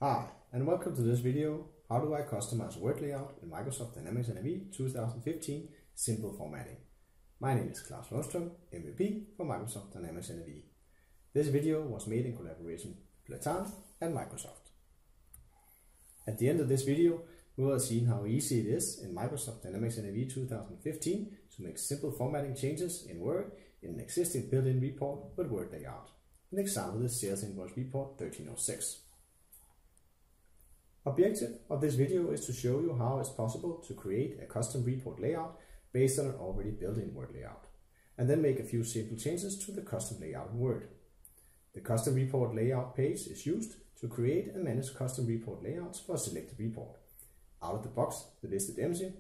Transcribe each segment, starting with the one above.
Hi, and welcome to this video, How do I customize word layout in Microsoft Dynamics NAV 2015 Simple Formatting. My name is Claus Lundstrøm, MVP for Microsoft Dynamics NAV. This video was made in collaboration with Platan and Microsoft. At the end of this video, we will have seen how easy it is in Microsoft Dynamics NAV 2015 to make simple formatting changes in Word in an existing built-in report with word layout. An example is Sales Invoice Report 1306. Objective of this video is to show you how it's possible to create a custom report layout based on an already built-in Word layout, and then make a few simple changes to the custom layout in Word. The custom report layout page is used to create and manage custom report layouts for a selected report. Out of the box, the list is empty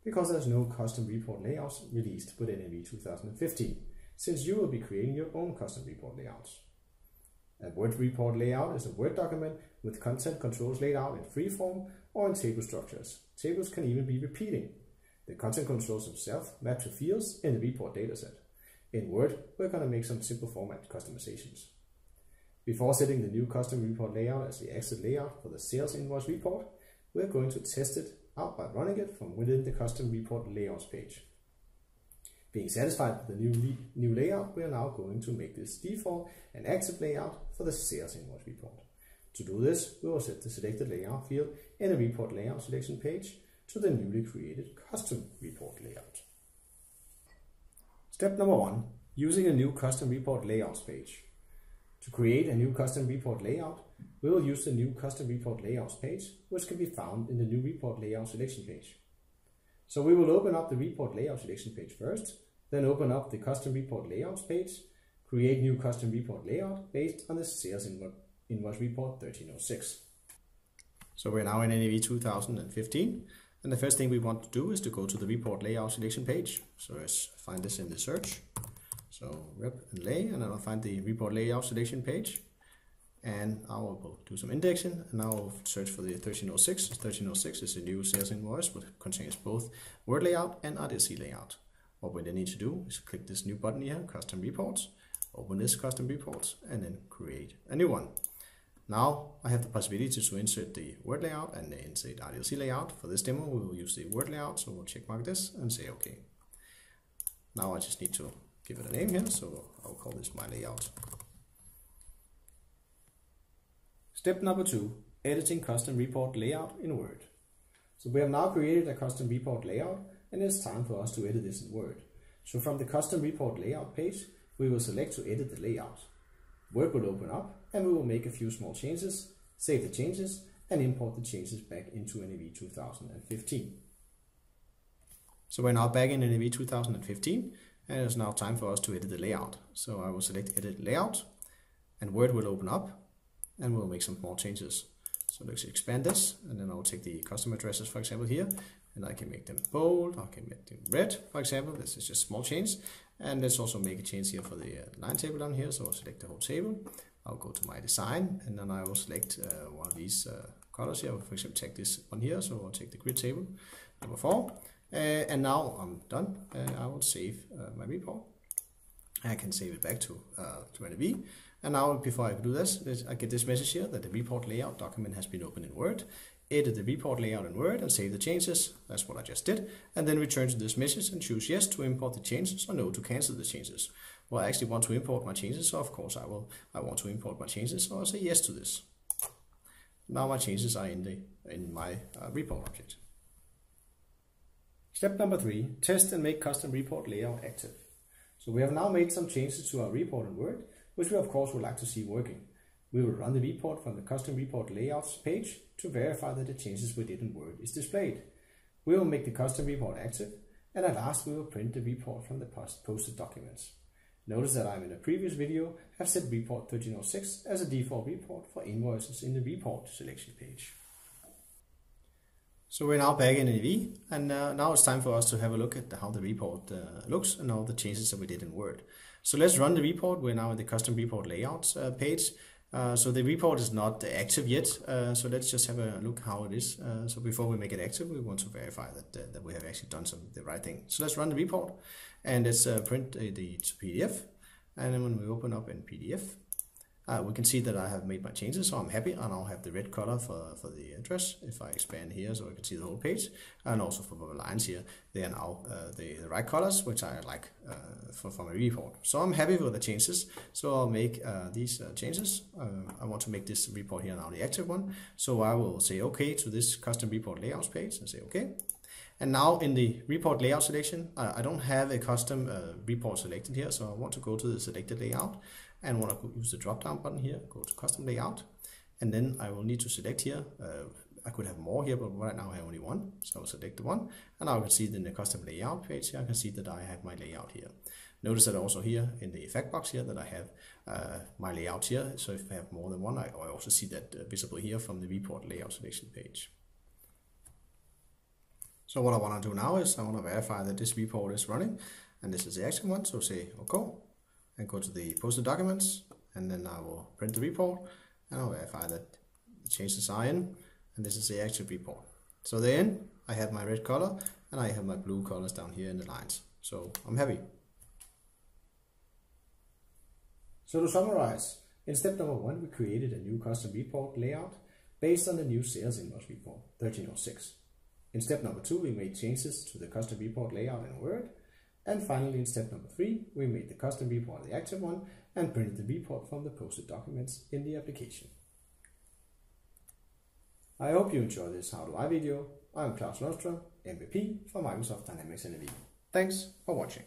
because there's no custom report layouts released with NAV 2015, since you will be creating your own custom report layouts. A Word report layout is a Word document with content controls laid out in free form or in table structures. Tables can even be repeating. The content controls themselves map to fields in the report dataset. In Word, we're going to make some simple format customizations. Before setting the new custom report layout as the exit layout for the sales invoice report, we're going to test it out by running it from within the custom report layouts page. Being satisfied with the new layout, we are now going to make this default and active layout for the sales invoice report. To do this, we will set the selected layout field in the report layout selection page to the newly created custom report layout. Step number 1. Using a new custom report layouts page. To create a new custom report layout, we will use the new custom report layouts page, which can be found in the new report layout selection page. So we will open up the report layout selection page first, then open up the custom report layouts page, create new custom report layout based on the sales invoice report 1306. So we're now in NAV 2015, and the first thing we want to do is to go to the report layout selection page. So let's find this in the search. So rep and lay, and then I'll find the report layout selection page. And I will do some indexing, and now I'll search for the 1306. 1306 is a new sales invoice which contains both Word layout and RDLC layout. What we then need to do is click this new button here, Custom Reports, open this Custom Reports, and then create a new one. Now I have the possibility to insert the Word layout and insert RDLC layout. For this demo, we will use the Word layout, so we'll check mark this and say OK. Now I just need to give it a name here, so I'll call this my layout. Step number 2, editing custom report layout in Word. So we have now created a custom report layout, and it's time for us to edit this in Word. So from the custom report layout page, we will select to edit the layout. Word will open up, and we will make a few small changes, save the changes, and import the changes back into NAV 2015. So we're now back in NAV 2015, and it's now time for us to edit the layout. So I will select Edit Layout, and Word will open up, and we'll make some more changes. So let's expand this, and then I'll take the custom addresses, for example, here, and I can make them bold, I can make them red, for example. This is just a small change. And let's also make a change here for the line table down here. So I'll select the whole table. I'll go to my design, and then I will select one of these colors here. For example, take this one here. So I'll take the grid table, number 4. And now I'm done. I will save my report. I can save it back to NAV. And now, before I do this, I get this message here that the report layout document has been opened in Word. Edit the report layout in Word and save the changes. That's what I just did. And then return to this message and choose yes to import the changes or no to cancel the changes. Well, I actually want to import my changes, so of course I want to import my changes, so I'll say yes to this. Now my changes are in my report object. Step number 3, test and make custom report layout active. So we have now made some changes to our report in Word, which we of course would like to see working. We will run the report from the custom report layouts page to verify that the changes we did in Word is displayed. We will make the custom report active, and at last we will print the report from the posted documents. Notice that I, in a previous video, have set report 1306 as a default report for invoices in the report selection page. So we're now back in NAV, and now it's time for us to have a look at how the report looks and all the changes that we did in Word. So let's run the report. We're now in the custom report layouts page. So the report is not active yet, so let's just have a look how it is. So before we make it active, we want to verify that we have actually done the right thing. So let's run the report, and let's print the PDF. And then when we open up in PDF, we can see that I have made my changes, so I'm happy. I now have the red color for the address. If I expand here so I can see the whole page, and also for the lines here, they are now the right colors, which I like for my report. So I'm happy with the changes, so I'll make these changes. I want to make this report here now the active one, so I will say OK to this custom report layouts page and say OK. And now in the report layout selection, I don't have a custom report selected here, so I want to go to the selected layout and want to use the drop down button here, go to custom layout, and then I will need to select here. I could have more here, but right now I have only one, so I'll select the one, and now I can see that in the custom layout page here, I can see that I have my layout here. Notice that also here in the effect box here that I have my layout here, so if I have more than one, I also see that visible here from the report layout selection page. So what I want to do now is I want to verify that this report is running, and this is the active one, so say OK, and go to the posted documents, and then I will print the report, and I'll verify that the changes are in, and this is the active report. So then I have my red color, and I have my blue colors down here in the lines, so I'm happy. So to summarize, in step number 1, we created a new custom report layout based on the new sales invoice report 1306. In step number 2, we made changes to the custom report layout in Word. And finally, in step number 3, we made the custom report the active one and printed the report from the posted documents in the application. I hope you enjoyed this How Do I video. I'm Claus Lundstrøm, MVP for Microsoft Dynamics NAV. Thanks for watching.